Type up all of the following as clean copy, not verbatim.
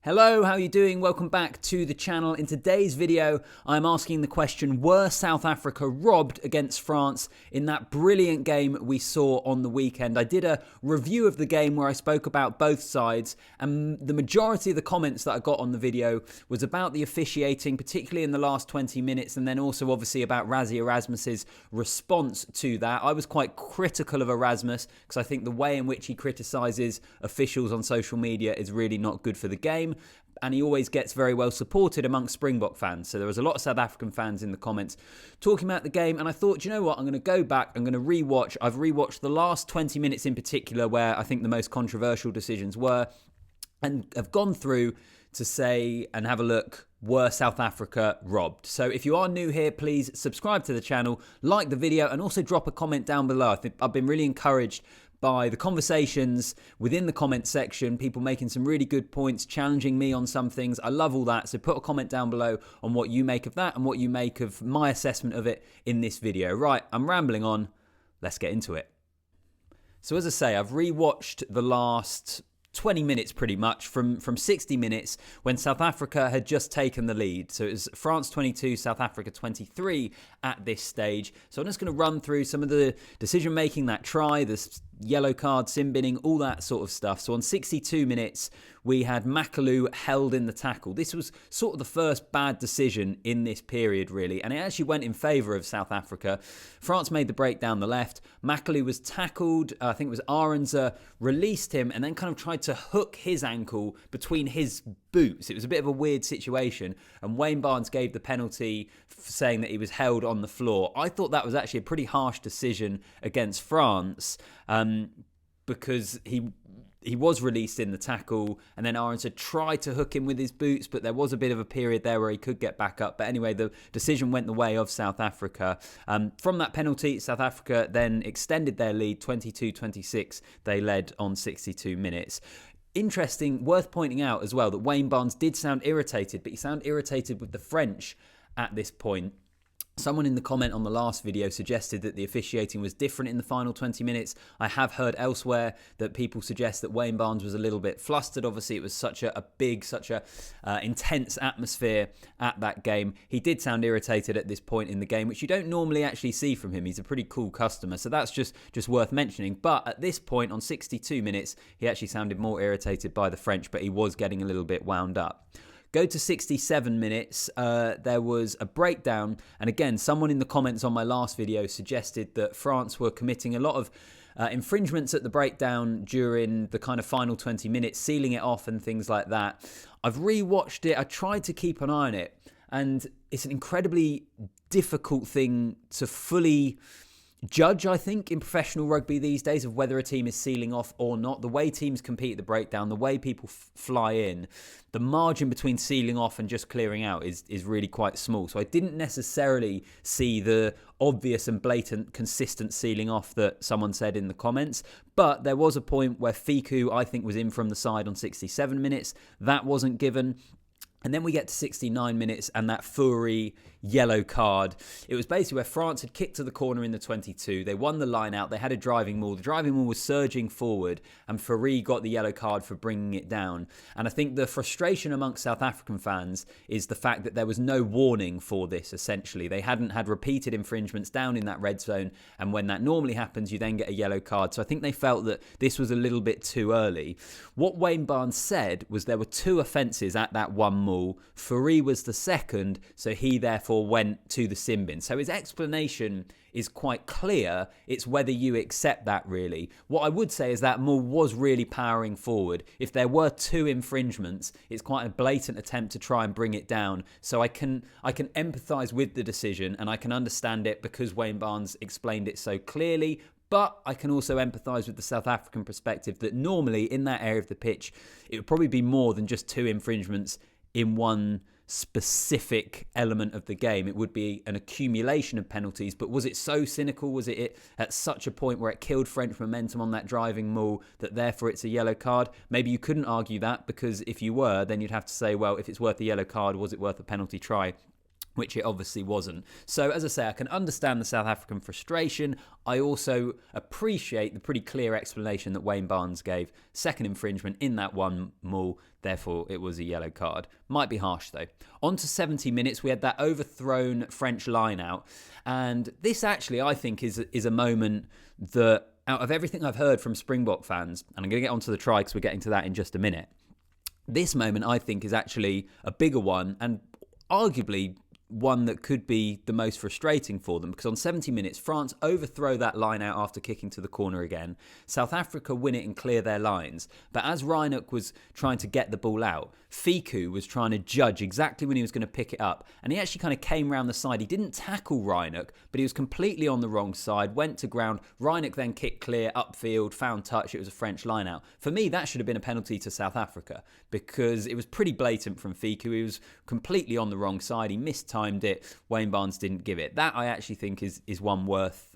Hello, how are you doing? Welcome back to the channel. In today's video, I'm asking the question, were South Africa robbed against France in that brilliant game we saw on the weekend? I did a review of the game where I spoke about both sides, and the majority of the comments that I got on the video was about the officiating, particularly in the last 20 minutes, and then also obviously about Rassie Erasmus's response to that. I was quite critical of Erasmus because I think the way in which he criticises officials on social media is really not good for the game. And he always gets very well supported amongst Springbok fans. So there was a lot of South African fans in the comments talking about the game. And I thought, you know what, I'm going to go back, I'm going to rewatch. I've rewatched the last 20 minutes in particular where I think the most controversial decisions were, and have gone through to say and have a look, were South Africa robbed? So if you are new here, please subscribe to the channel, like the video, and also drop a comment down below. I think I've been really encouraged by the conversations within the comment section, people making some really good points, challenging me on some things. I love all that. So put a comment down below on what you make of that and what you make of my assessment of it in this video. Right, I'm rambling on. Let's get into it. So as I say, I've rewatched the last 20 minutes pretty much from 60 minutes when South Africa had just taken the lead. So it was France 22, South Africa 23 at this stage. So I'm just going to run through some of the decision making, that try, the yellow card, sin binning, all that sort of stuff. So on 62 minutes, we had Makalu held in the tackle. This was sort of the first bad decision in this period, really. And it actually went in favour of South Africa. France made the break down the left. Makalu was tackled. I think it was Arendse released him and then kind of tried to hook his ankle between his boots. It was a bit of a weird situation. And Wayne Barnes gave the penalty saying that he was held on the floor. I thought that was actually a pretty harsh decision against France because he was released in the tackle, and then Arendse tried to hook him with his boots, but there was a bit of a period there where he could get back up. But anyway, the decision went the way of South Africa. From that penalty, South Africa then extended their lead, 22-26. They led on 62 minutes. Interesting, worth pointing out as well that Wayne Barnes did sound irritated, but he sounded irritated with the French at this point. Someone in the comment on the last video suggested that the officiating was different in the final 20 minutes. I have heard elsewhere that people suggest that Wayne Barnes was a little bit flustered. Obviously, it was such a big, intense atmosphere at that game. He did sound irritated at this point in the game, which you don't normally actually see from him. He's a pretty cool customer, so that's just worth mentioning. But at this point, on 62 minutes, he actually sounded more irritated by the French, but he was getting a little bit wound up. Go to 67 minutes, there was a breakdown, and again, someone in the comments on my last video suggested that France were committing a lot of infringements at the breakdown during the kind of final 20 minutes, sealing it off and things like that. I've rewatched it, I tried to keep an eye on it, and it's an incredibly difficult thing to fully judge, I think, in professional rugby these days of whether a team is sealing off or not. The way teams compete at the breakdown, the way people fly in, the margin between sealing off and just clearing out is really quite small. So I didn't necessarily see the obvious and blatant consistent sealing off that someone said in the comments. But there was a point where Fiku, I think, was in from the side on 67 minutes. That wasn't given. And then we get to 69 minutes and that Fourie yellow card. It was basically where France had kicked to the corner in the 22. They won the line out. They had a driving maul. The driving maul was surging forward and Fourie got the yellow card for bringing it down. And I think the frustration amongst South African fans is the fact that there was no warning for this, essentially. They hadn't had repeated infringements down in that red zone. And when that normally happens, you then get a yellow card. So I think they felt that this was a little bit too early. What Wayne Barnes said was there were two offences at that one maul. Fourie was the second, so he therefore went to the sin bin. So his explanation is quite clear. It's whether you accept that, really. What I would say is that maul was really powering forward. If there were two infringements, it's quite a blatant attempt to try and bring it down. So I can empathise with the decision and I can understand it because Wayne Barnes explained it so clearly. But I can also empathise with the South African perspective that normally in that area of the pitch, it would probably be more than just two infringements in one specific element of the game. It would be an accumulation of penalties, but was it so cynical? Was it at such a point where it killed French momentum on that driving maul that therefore it's a yellow card? Maybe you couldn't argue that, because if you were, then you'd have to say, well, if it's worth a yellow card, was it worth a penalty try? which it obviously wasn't. So, as I say, I can understand the South African frustration. I also appreciate the pretty clear explanation that Wayne Barnes gave. Second infringement in that one maul, therefore it was a yellow card. Might be harsh though. On to 70 minutes, we had that overthrown French line out. And this actually, I think, is a moment that, out of everything I've heard from Springbok fans, and I'm going to get onto the try because we're getting to that in just a minute, this moment I think is actually a bigger one, and arguably one that could be the most frustrating for them, because on 70 minutes, France overthrow that line out after kicking to the corner again. South Africa win it and clear their lines. But as Reinach was trying to get the ball out, Fiku was trying to judge exactly when he was going to pick it up. And he actually kind of came round the side. He didn't tackle Reinach, but he was completely on the wrong side, went to ground. Reinach then kicked clear, upfield, found touch. It was a French line out. For me, that should have been a penalty to South Africa, because it was pretty blatant from Fiku. He was completely on the wrong side. He mistimed it. Wayne Barnes didn't give it. That I actually think is one worth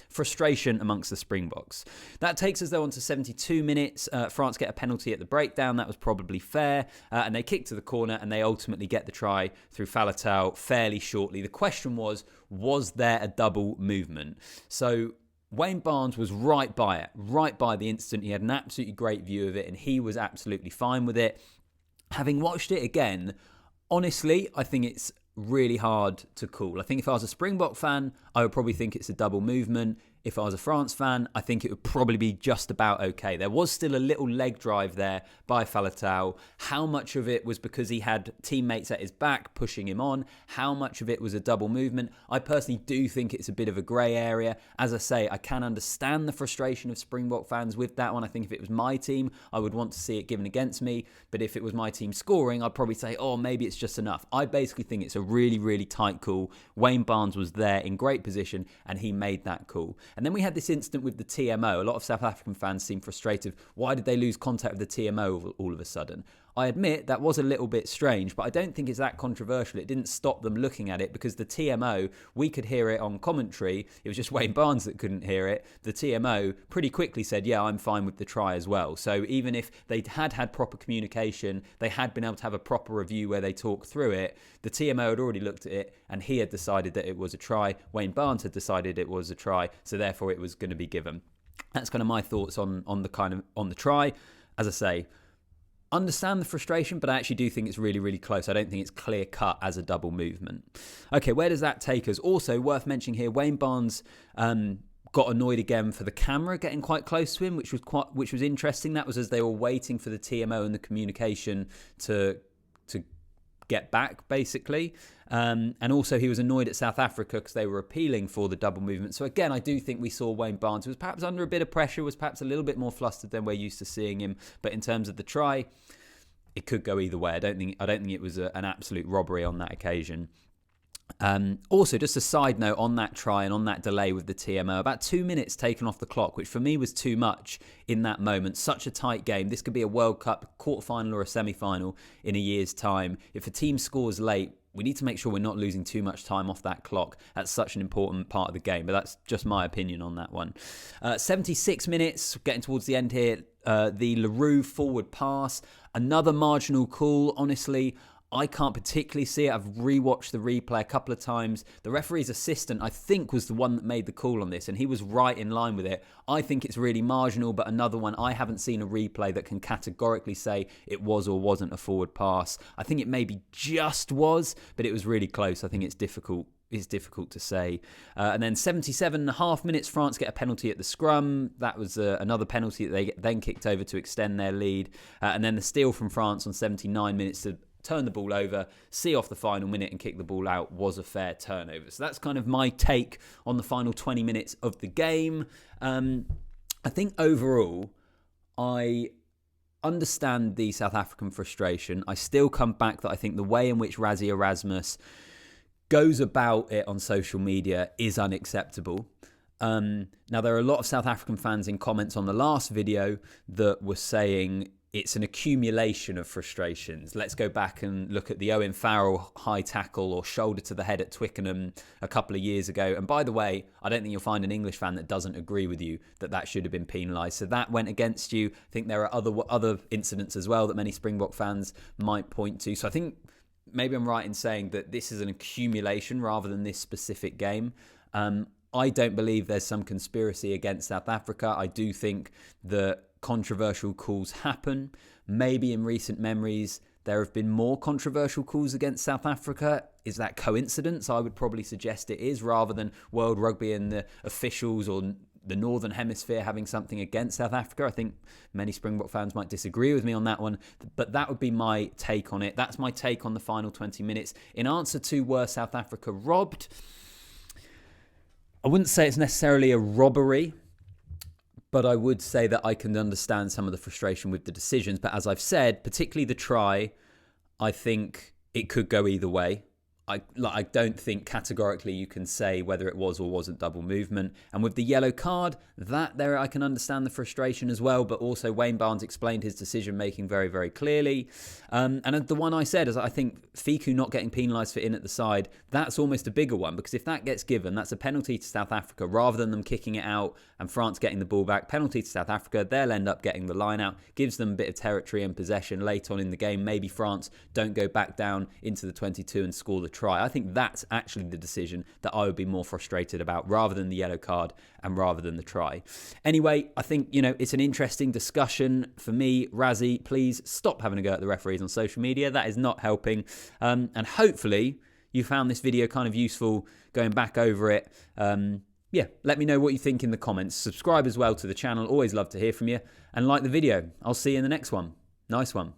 frustration amongst the Springboks. That takes us though on to 72 minutes. France get a penalty at the breakdown. That was probably fair. And they kick to the corner and they ultimately get the try through Faletau fairly shortly. The question was there a double movement? So Wayne Barnes was right by it, right by the instant. He had an absolutely great view of it and he was absolutely fine with it. Having watched it again, honestly, I think it's really hard to call. I think if I was a Springbok fan, I would probably think it's a double movement. If I was a France fan, I think it would probably be just about okay. There was still a little leg drive there by Faletau. How much of it was because he had teammates at his back pushing him on? How much of it was a double movement? I personally do think it's a bit of a grey area. As I say, I can understand the frustration of Springbok fans with that one. I think if it was my team, I would want to see it given against me. But if it was my team scoring, I'd probably say, oh, maybe it's just enough. I basically think it's a really, really tight call. Wayne Barnes was there in great position and he made that call. And then we had this incident with the TMO. A lot of South African fans seemed frustrated. Why did they lose contact with the TMO all of a sudden? I admit that was a little bit strange, but I don't think it's that controversial. It didn't stop them looking at it because the TMO, we could hear it on commentary. It was just Wayne Barnes that couldn't hear it. The TMO pretty quickly said, yeah, I'm fine with the try as well. So even if they had proper communication, they had been able to have a proper review where they talked through it, the TMO had already looked at it and he had decided that it was a try. Wayne Barnes had decided it was a try, so therefore it was going to be given. That's kind of my thoughts on the try. As I say, understand the frustration, but I actually do think it's really, really close. I don't think it's clear cut as a double movement. Okay, where does that take us? Also, worth mentioning here, Wayne Barnes got annoyed again for the camera getting quite close to him, which was interesting. That was as they were waiting for the TMO and the communication to get back, basically. And also he was annoyed at South Africa because they were appealing for the double movement. So again, I do think we saw Wayne Barnes, who was perhaps under a bit of pressure, was perhaps a little bit more flustered than we're used to seeing him. But in terms of the try, it could go either way. I don't think it was an absolute robbery on that occasion. Also, just a side note on that try and on that delay with the TMO, about 2 minutes taken off the clock, which for me was too much in that moment. Such a tight game. This could be a World Cup quarterfinal or a semi-final in a year's time. If a team scores late, we need to make sure we're not losing too much time off that clock. That's such an important part of the game, but that's just my opinion on that one. 76 minutes, getting towards the end here, the Leroux forward pass, another marginal call. Honestly, I can't particularly see it. I've rewatched the replay a couple of times. The referee's assistant, I think, was the one that made the call on this, and he was right in line with it. I think it's really marginal, but another one, I haven't seen a replay that can categorically say it was or wasn't a forward pass. I think it maybe just was, but it was really close. I think it's difficult to say. And then 77.5 minutes, France get a penalty at the scrum. That was another penalty that they then kicked over to extend their lead. And then the steal from France on 79 minutes to turn the ball over, see off the final minute and kick the ball out was a fair turnover. So that's kind of my take on the final 20 minutes of the game. I think overall, I understand the South African frustration. I still come back that I think the way in which Rassie Erasmus goes about it on social media is unacceptable. Now, there are a lot of South African fans in comments on the last video that were saying it's an accumulation of frustrations. Let's go back and look at the Owen Farrell high tackle or shoulder to the head at Twickenham a couple of years ago. And by the way, I don't think you'll find an English fan that doesn't agree with you that should have been penalised. So that went against you. I think there are other incidents as well that many Springbok fans might point to. So I think maybe I'm right in saying that this is an accumulation rather than this specific game. I don't believe there's some conspiracy against South Africa. I do think that controversial calls happen. Maybe in recent memories, there have been more controversial calls against South Africa. Is that coincidence? I would probably suggest it is, rather than World Rugby and the officials or the Northern Hemisphere having something against South Africa. I think many Springbok fans might disagree with me on that one, but that would be my take on it. That's my take on the final 20 minutes. In answer to were South Africa robbed, I wouldn't say it's necessarily a robbery, but I would say that I can understand some of the frustration with the decisions. But as I've said, particularly the try, I think it could go either way. I don't think categorically you can say whether it was or wasn't double movement. And with the yellow card, that there I can understand the frustration as well. But also Wayne Barnes explained his decision making very, very clearly. And the one I said is I think Fiku not getting penalised for in at the side, that's almost a bigger one, because if that gets given, that's a penalty to South Africa rather than them kicking it out and France getting the ball back. Penalty to South Africa, they'll end up getting the line out, gives them a bit of territory and possession late on in the game. Maybe France don't go back down into the 22 and score the try. I think that's actually the decision that I would be more frustrated about, rather than the yellow card and rather than the try. Anyway, I think, it's an interesting discussion. For me, Razzie, please stop having a go at the referees on social media. That is not helping. And hopefully you found this video kind of useful going back over it. Let me know what you think in the comments. Subscribe as well to the channel. Always love to hear from you. And like the video. I'll see you in the next one. Nice one.